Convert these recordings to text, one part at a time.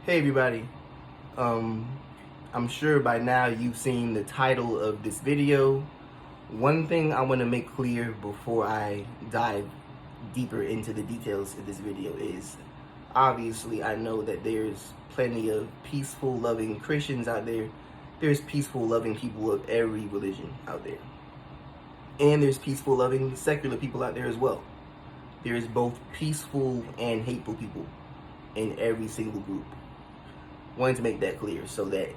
Hey everybody, I'm sure by now you've seen the title of this video. One thing I want to make clear before I dive deeper into the details of this video is, obviously I know that there's plenty of peaceful, loving Christians out there. There's peaceful, loving people of every religion out there. And there's peaceful, loving secular people out there as well. There's both peaceful and hateful people in every single group. Wanted to make that clear so that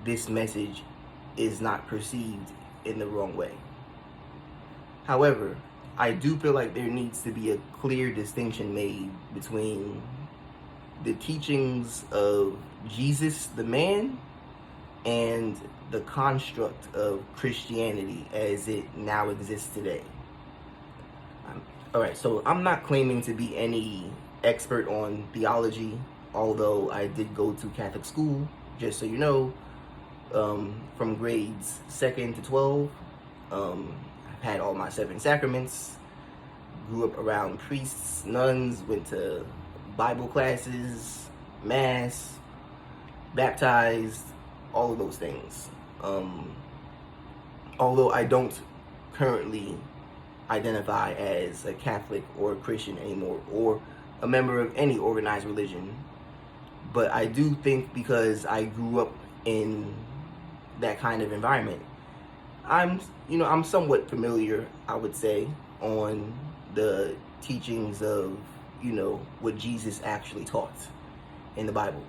this message is not perceived in the wrong way. However, I do feel like there needs to be a clear distinction made between the teachings of Jesus the man and the construct of Christianity as it now exists today. Alright, so I'm not claiming to be any expert on theology, although I did go to Catholic school, just so you know, from grades 2nd to 12. I've had all my 7 sacraments, grew up around priests, nuns, went to Bible classes, mass, baptized, all of those things. Although I don't currently identify as a Catholic or a Christian anymore, or a member of any organized religion. But I do think because I grew up in that kind of environment, I'm somewhat familiar, I would say, on the teachings of, what Jesus actually taught in the Bible.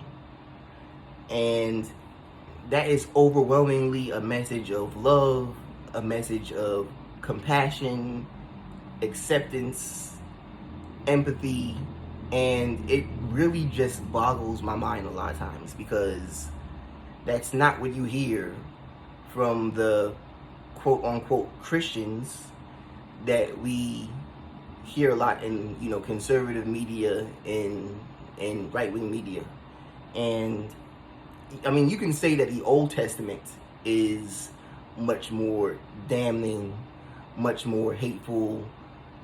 And that is overwhelmingly a message of love, a message of compassion, acceptance, empathy, and it really just boggles my mind a lot of times because that's not what you hear from the quote-unquote Christians that we hear a lot in, conservative media and right-wing media. And I mean, you can say that the Old Testament is much more damning, much more hateful,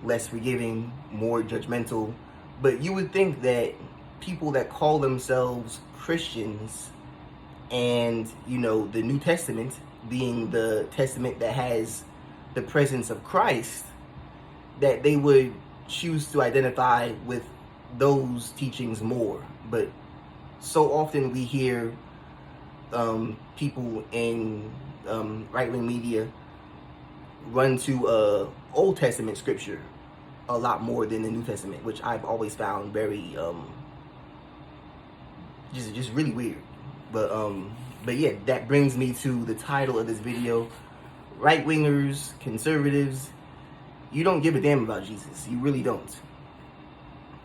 less forgiving, more judgmental. But you would think that people that call themselves Christians and, the New Testament being the testament that has the presence of Christ, that they would choose to identify with those teachings more. But so often we hear people in right-wing media run to Old Testament scripture a lot more than the New Testament, which I've always found very just really weird. But yeah, that brings me to the title of this video. Right-wingers, conservatives, you don't give a damn about Jesus. You really don't.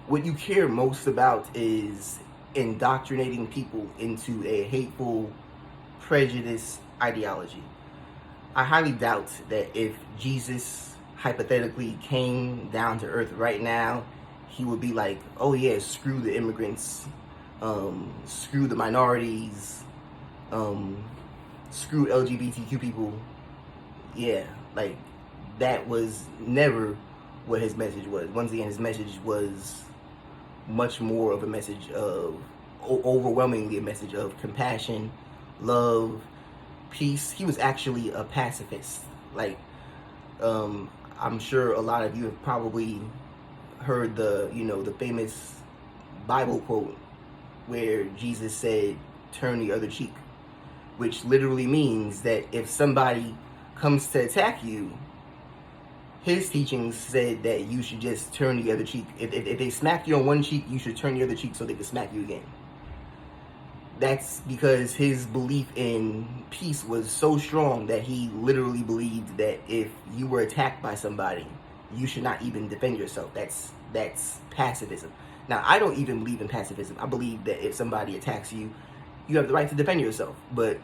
What you care most about is indoctrinating people into a hateful, prejudice ideology. I highly doubt that if Jesus hypothetically came down to earth right now, he would be like, oh yeah, screw the immigrants, screw the minorities, screw LGBTQ people. Yeah, like that was never what his message was. Once again, his message was much more of a message of, overwhelmingly a message of compassion, love, peace. He was actually a pacifist. Like, I'm sure a lot of you have probably heard the famous Bible quote where Jesus said, turn the other cheek, which literally means that if somebody comes to attack you, his teachings said that you should just turn the other cheek. If they smack you on one cheek, you should turn the other cheek so they can smack you again. That's because his belief in peace was so strong that he literally believed that if you were attacked by somebody, you should not even defend yourself. That's pacifism. Now, I don't even believe in pacifism. I believe that if somebody attacks you, you have the right to defend yourself. But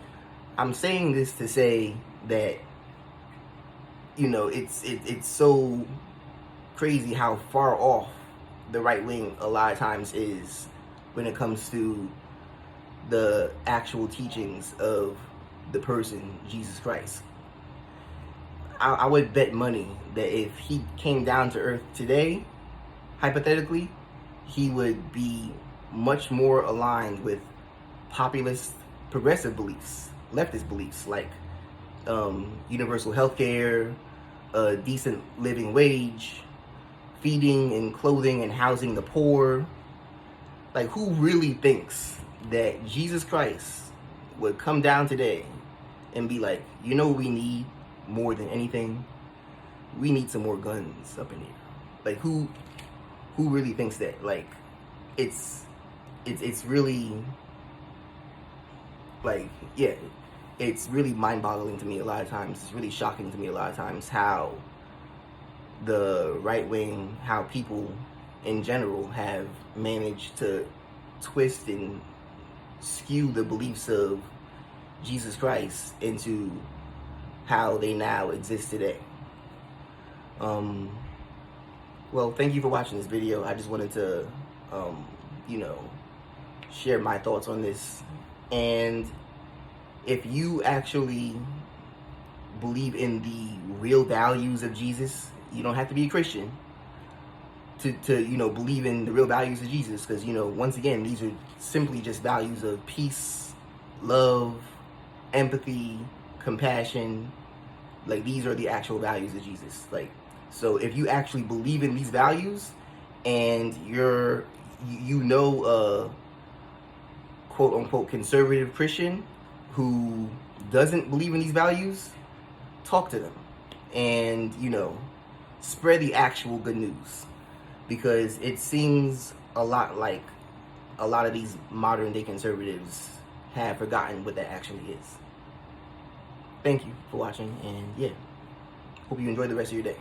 I'm saying this to say that, it's so crazy how far off the right wing a lot of times is when it comes to the actual teachings of the person Jesus Christ. I would bet money that if he came down to earth today, hypothetically, he would be much more aligned with populist, progressive beliefs, leftist beliefs, like universal health care, a decent living wage, feeding and clothing and housing the poor. Like, who really thinks that Jesus Christ would come down today and be like, you know what we need more than anything? We need some more guns up in here. Like, who really thinks that? Like, it's really, like, yeah, it's really mind-boggling to me a lot of times. It's really shocking to me a lot of times how the right wing, how people in general have managed to twist and skew the beliefs of Jesus Christ into how they now exist today. Well, thank you for watching this video. I just wanted to, share my thoughts on this. And if you actually believe in the real values of Jesus, you don't have to be a Christian to believe in the real values of Jesus, because, once again, these are simply just values of peace, love, empathy, compassion. Like, these are the actual values of Jesus. Like, so if you actually believe in these values and you're a quote unquote conservative Christian who doesn't believe in these values, talk to them and spread the actual good news, because it seems a lot like a lot of these modern day conservatives have forgotten what that actually is. Thank you for watching, and yeah, hope you enjoy the rest of your day.